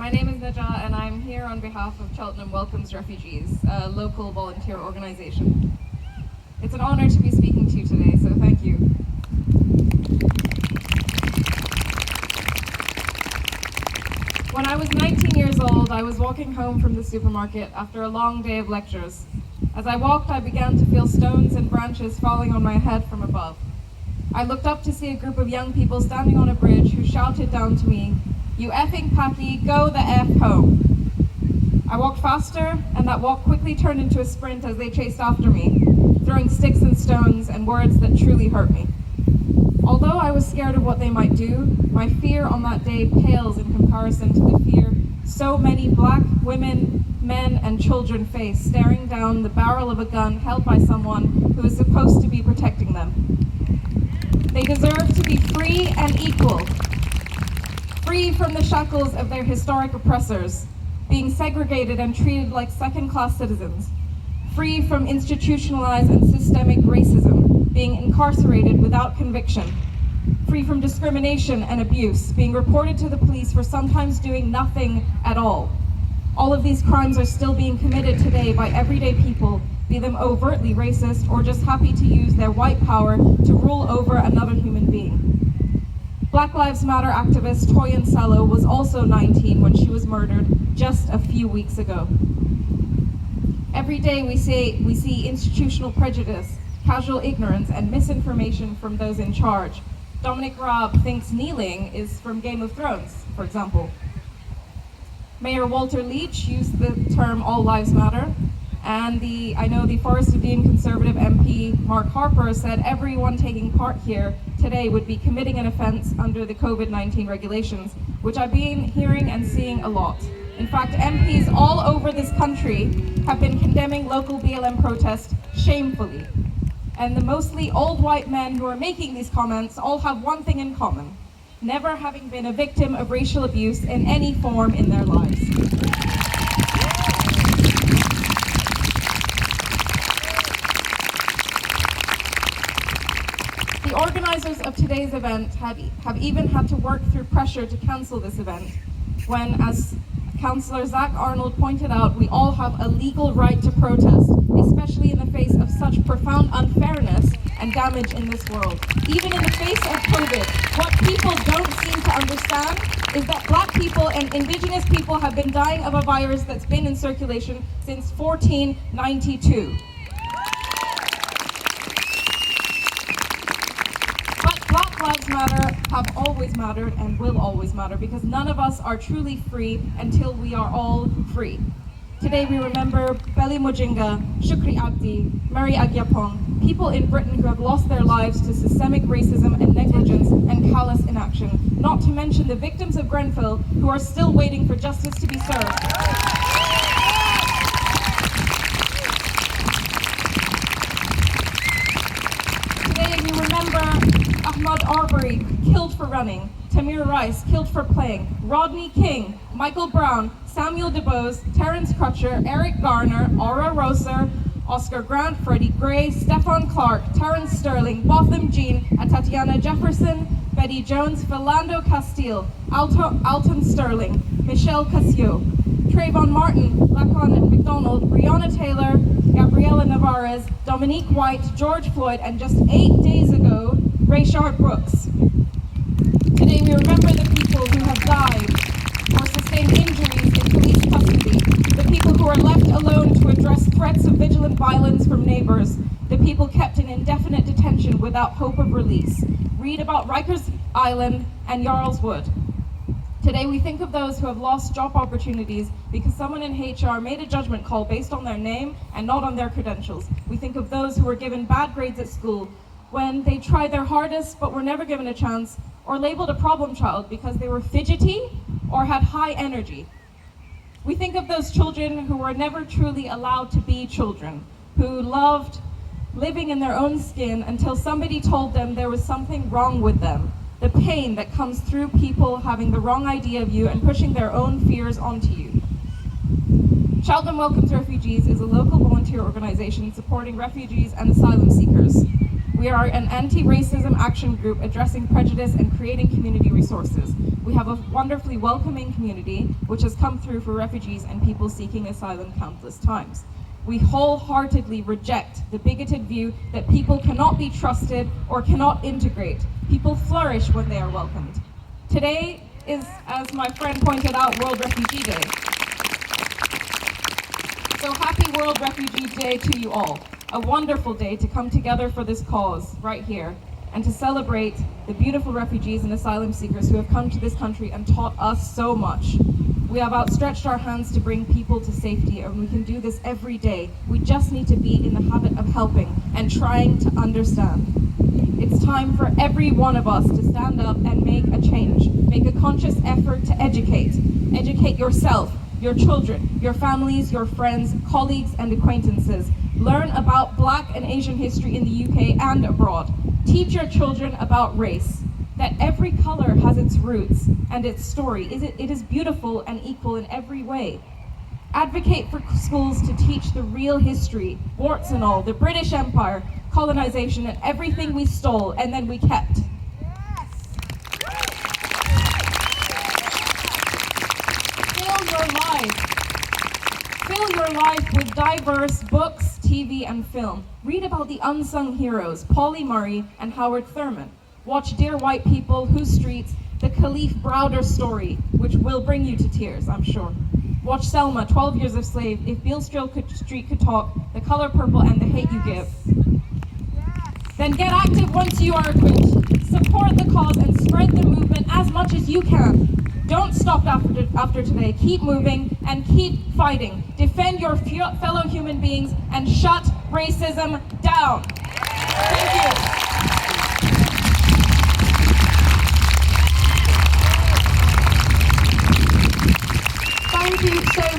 My name is Najah, and I'm here on behalf of Cheltenham Welcomes Refugees, a local volunteer organization. It's an honor to be speaking to you today, so thank you. When I was 19 years old, I was walking home from the supermarket after a long day of lectures. As I walked, I began to feel stones and branches falling on my head from above. I looked up to see a group of young people standing on a bridge who shouted down to me, "You effing Paki, go the F home." I walked faster, and that walk quickly turned into a sprint as they chased after me, throwing sticks and stones and words that truly hurt me. Although I was scared of what they might do, my fear on that day pales in comparison to the fear so many black women, men, and children face staring down the barrel of a gun held by someone who is supposed to be protecting them. They deserve to be free and equal, free from the shackles of their historic oppressors, being segregated and treated like second-class citizens, free from institutionalized and systemic racism, being incarcerated without conviction, free from discrimination and abuse, being reported to the police for sometimes doing nothing at all. All of these crimes are still being committed today by everyday people, be them overtly racist or just happy to use their white power to rule over another human being. Black Lives Matter activist Toyin Salo was also 19 when she was murdered just a few weeks ago. Every day we see institutional prejudice, casual ignorance, and misinformation from those in charge. Dominic Raab thinks kneeling is from Game of Thrones, for example. Mayor Walter Leach used the term All Lives Matter, and I know the Forest of Dean Conservative MP Mark Harper said everyone taking part here today would be committing an offence under the COVID-19 regulations, which I've been hearing and seeing a lot. In fact, MPs all over this country have been condemning local BLM protests shamefully. And the mostly old white men who are making these comments all have one thing in common: never having been a victim of racial abuse in any form in their lives. The organizers of today's event have even had to work through pressure to cancel this event, when, as Councillor Zach Arnold pointed out, we all have a legal right to protest, especially in the face of such profound unfairness and damage in this world. Even in the face of COVID, what people don't seem to understand is that Black people and Indigenous people have been dying of a virus that's been in circulation since 1492. Black Lives Matter have always mattered and will always matter, because none of us are truly free until we are all free. Today we remember Beli Mujinga, Shukri Abdi, Mary Agyapong, people in Britain who have lost their lives to systemic racism and negligence and callous inaction, not to mention the victims of Grenfell who are still waiting for justice to be served. Today we remember Ahmaud Arbery, killed for running, Tamir Rice, killed for playing, Rodney King, Michael Brown, Samuel DuBose, Terence Crutcher, Eric Garner, Aura Roser, Oscar Grant, Freddie Gray, Stefan Clark, Terence Sterling, Botham Jean, Tatiana Jefferson, Betty Jones, Philando Castile, Alton Sterling, Michelle Casio, Trayvon Martin, Laquan McDonald, Breonna Taylor, Gabriela Navarez, Dominique White, George Floyd, and just 8 days ago, Rayshard Brooks. Today we remember the people who have died or sustained injuries in police custody, the people who are left alone to address threats of vigilant violence from neighbors, the people kept in indefinite detention without hope of release. Read about Rikers Island and Yarl's Wood. Today we think of those who have lost job opportunities because someone in HR made a judgment call based on their name and not on their credentials. We think of those who were given bad grades at school when they tried their hardest but were never given a chance, or labeled a problem child because they were fidgety or had high energy. We think of those children who were never truly allowed to be children, who loved living in their own skin until somebody told them there was something wrong with them. The pain that comes through people having the wrong idea of you and pushing their own fears onto you. Cheltenham Welcomes Refugees is a local volunteer organization supporting refugees and asylum seekers. We We are an anti-racism action group addressing prejudice and creating community resources. We have a wonderfully welcoming community which has come through for refugees and people seeking asylum countless times. We wholeheartedly reject the bigoted view that people cannot be trusted or cannot integrate. People flourish when they are welcomed. Today is, as my friend pointed out, World Refugee Day. So happy World Refugee Day to you all. A wonderful day to come together for this cause right here and to celebrate the beautiful refugees and asylum seekers who have come to this country and taught us so much. We have outstretched our hands to bring people to safety, and we can do this every day. We just need to be in the habit of helping and trying to understand. It's time for every one of us to stand up and make a change. Make a conscious effort to educate. Educate yourself, your children, your families, your friends, colleagues, and acquaintances. Learn about Black and Asian history in the UK and abroad. Teach your children about race, that every color has its roots and its story. It is beautiful and equal in every way. Advocate for schools to teach the real history, warts and all, the British Empire, colonization, and everything we stole and then we kept. Fill your life with diverse books, TV, and film. Read about the unsung heroes, Polly Murray and Howard Thurman. Watch Dear White People, Whose Streets, the Khalif Browder story, which will bring you to tears, I'm sure. Watch Selma, 12 Years a Slave, If Beale Street Could Talk, The Color Purple, and The Hate You Give. Then get active once you are equipped. Support the cause and spread the movement as much as you can. Don't stop after today. Keep moving and keep fighting. Defend your fellow human beings and shut racism down. Thank you. Thank you so much.